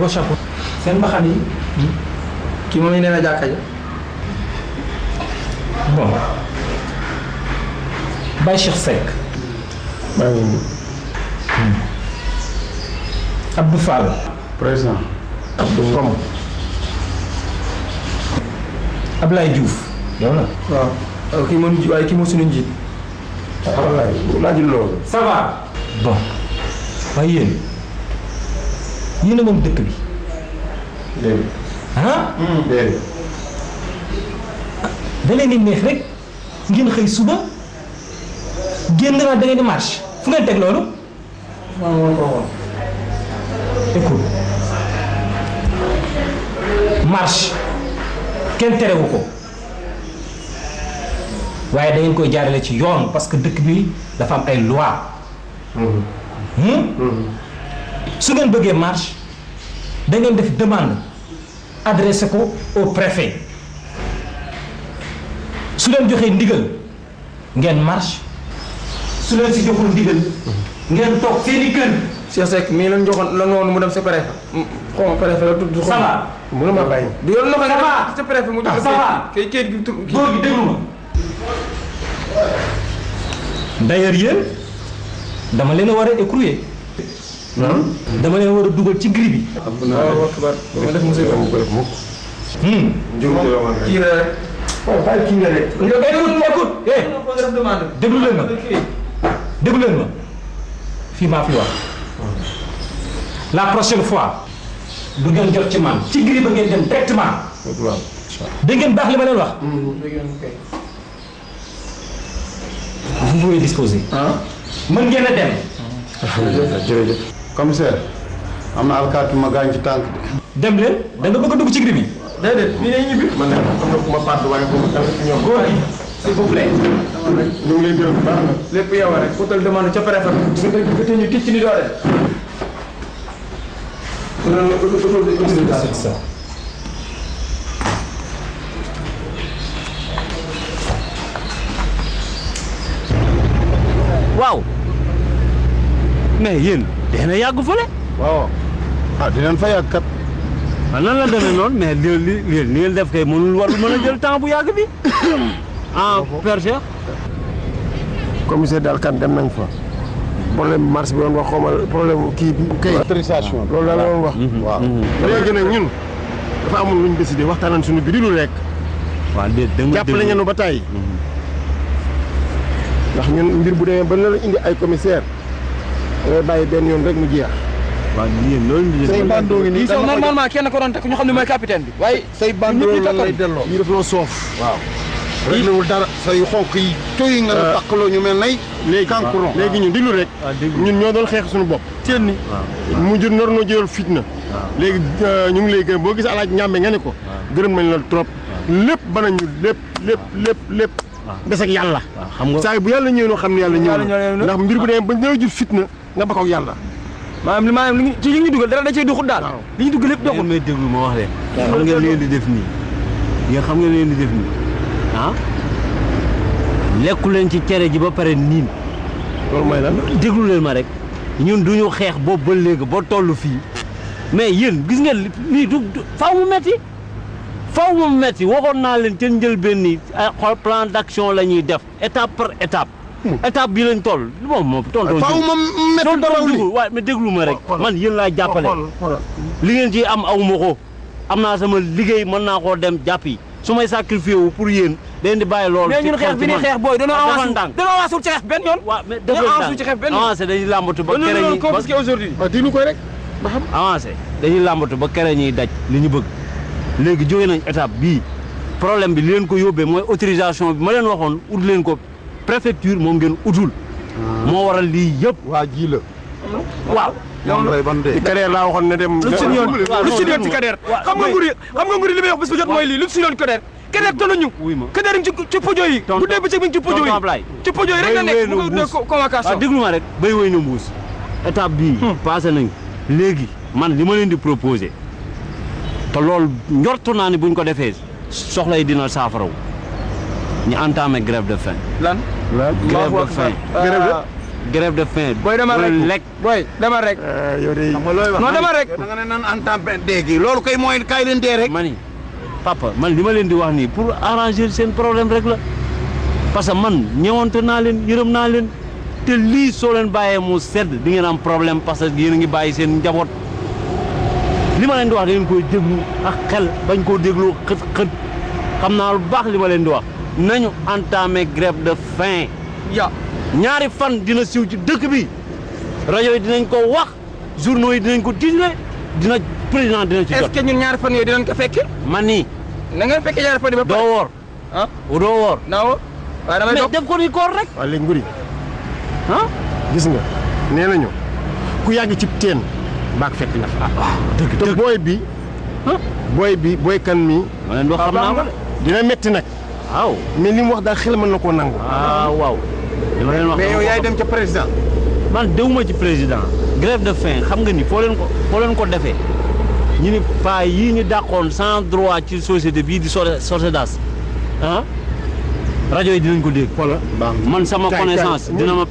vos chapeaux. seen mbaxane yi. kii moom nee na jàkka ja. bon. Baye Cheikh Seck. maa ngi nii. Abdou Fall. président. Abdou Ngom. Ablaye Diouf. yow la. waaw kii moom waaye kii moo suñu njiit. Ablaye laajul loolu. ça va. bon. waaye yéen a moom dëkk bi. déedéet. ah. déedéet. da leen di neex rek ngeen xëy suba génn naa da ngeen di marche fu ngeen teg loolu. waaw moo ko waxoon. écoute marche kenn terewu ko waaye da ngeen koy jaarale ci yoon parce que dëkk bi dafa am ay loi. su ngeen bëggee marche da ngeen def demande adressé ko au préfet su leen joxee ndigal ngeen marche su leen si joxul ndigal ngeen toog seeni kër. Cheikh Seck mii lañ joxoon la noonu mu dem sa préfet. xaw ma préfet la tudd. ça va. mënu ma bàyyi. du yoon loxo ça va. sa préfet mu jox ça va. kayit gi tur kii. góor gi déglu ma. d'ailleurs yéen dama leen a war a écrouer. dama leen war a dugal ci gris bi. waaw akbar ma def musiba. kii la rek. waaw bàyyi kii nga rek. écoute déglu leen ma déglu leen ma fii maa fi wax la prochaine fois du ngeen jot ci man ci gris ba ngeen dem directement. dégg ngeen baax li ma leen wax. vous pouvez disposer. mën ngeen a dem. jërëjëf. commissaire. am na alkaati ma gaañ ci tànk bi. dem leen da nga bëgg a dugg ci gris bi. déedéet fii lay ñibbi. man de am na ku ma pàdd waaye ku ma tànk ci ñoom. góor gi s'il vous plaît. ñu ngi lay gërëm bu baax nag. lépp yow rek utal demande ca préfet. su dee te ñu ticc ni doole. c'est ça. waaw mais yéen dina yàgg fële. waaw. ah dinañ fa yàgg kat. nan la demee noonu mais li ngeen def kay mënul war mën a jël temps bu yàgg bi ah Père Cheikh. commissaire daal kan dem nañ fa. problème marché bi doon wax xawma problème kii bi. kay autorisation loolu la doon wax. waaw léegi nag ñun dafa amul luñ décidé waxtaan suñu bi di lu lekk. waaw déet da nga jàppale ngeen ba tey. ndax ñun mbir bu demee ba la indi ay commissaire dangay bàyyi benn yoon rek mu jeex. waaw yéen loolu. say bandoo ngi nii normalement kenn ko doon teg ñu xam ne mooy capitaine bi. waaye say bandoo lan lay delloo. ñu def loo soof. waaw. rek lewul dara say xonk yi tooy nga la taqaloo ñu mel nay. léegi kankuron léegi ñun diglu rek. ñun ñoo doon xeex suñu bopp. seen ni mu jël nor noo jël fitna. léegi ñu ngi lay gërëm boo gis alaaj ñàmbe nga ne ko. gërëm nañ la trop. lépp ba nañu lépp. des ak yàlla. xam nga saa bu yàlla ñëw noo xam ne yàlla ñëw na ndax mbir bu demee ba ñëw jur fitna nga bakk ak yàlla. maanaam li ci ñu dugal dara da cee duxut daal. li ñu dugal lépp doxul. may déglu ma wax leen. xam nga leen di def nii. yéen xam nga leen di def nii ah. lekku leen ci cere ji ba pare niin. loolu mooy lan. déglu leen ma rek ñun duñu xeex boobu ba léegi ba toll fii mais yéen gis ngeen lii du faaw mu metti faaw mu metti waxoon naa leen te njëlbéen nii ay plan d'action la ñuy def étape par étape. étape bi lañ toll moom tonton. faaw ma métti dara waaye mais déglu ma rek. man yéen laa jàppale. li ngeen ci am aw ma ko am naa sama liggéey mën naa koo dem jàpp yi su may sacrifié wu pour yéen dañ di bàyyi loolu. mais ñun xeex bi ni xeex booy dañoo avancé ci xeex benn yoon. waaw mais defal avancé dañuy làmbatu ba kere ñi confisqué aujourd'hui. waaw dinu ko rek ba xam. avancé dañuy làmbatu ba kere ñiy daj li ñu bëgg léegi jóge nañ étape bii problème bi li leen ko yóbbee mooy autorisation bi ma leen waxoon ut leen ko préfecture moom ngeen utul. moo waral lii yëpp. waa ji la. waaw. yow lay ban de. ci Kader laa waxoon ne dem. lu suñu yoon ci Kader. xam nga nguri li may wax bés bu jot mooy lii lu suñu yoon Kader. Kader tolluñu. Kader ngi ci pojo yi. bu dee bëccëg bi ngi ci pojo yi. ci pojo yi rek la nekk mu ngi convocation. waaw déglu ma rek bay wéy na mbuus. étape bii. passé nañ léegi man li ma leen di proposé te loolu njortu naa ne buñ ko defee soxla yi dina saafaraw ñu entamé grève de faim. lan. grève de faim. grève de faim. booy dama rek lekk booy dama rek. yow de non dama rek. da nga ne nan entame dee gi loolu kay mooy kaay leen dee rek. mani papa man li ma leen di wax nii pour arranger seen problème rek la parce que man ñëwante naa leen yërëm naa leen te lii soo leen bàyyee mu sedd di ngeen am problème parce que yéen a ngi bàyyi seen njaboot li ma leen di wax da ngeen koy déglu ak xel bañ koo déglu xët xam naa lu baax li ma leen di wax nañu entamer grève de faim. ya ñaari fan dina siw ci dëkk bi rajo yi dinañ ko wax journaux yi dinañ ko titrer dina président dina ci jot. est-ce que ñun ñaari fan yooyu dinañ ko fekke. man nii. na ngeen fekke ñaari fan yi ba pare. doo woor. ah doo woor. naa woor. waaye damay mais def ko ni koor rek. waaw léegi nguri ah. gis nga nee nañu ku yàgg ci teen baak fekk na fa. dëgg te booy kan mi. ma leen wax xam naa ko de. dina metti nag. waaw. mais li mu wax daal xel mën na koo nangu. waaw. li ma leen wax mais yow yaay dem ca président. man dewuma ci président. grève de faim xam nga ni foo leen ko defee ñu ni paa yii ñu dàqoon sans droit ci société bii di Sosedas ah rajo yi dinañ ko dégg. man sama connaissance dina ma.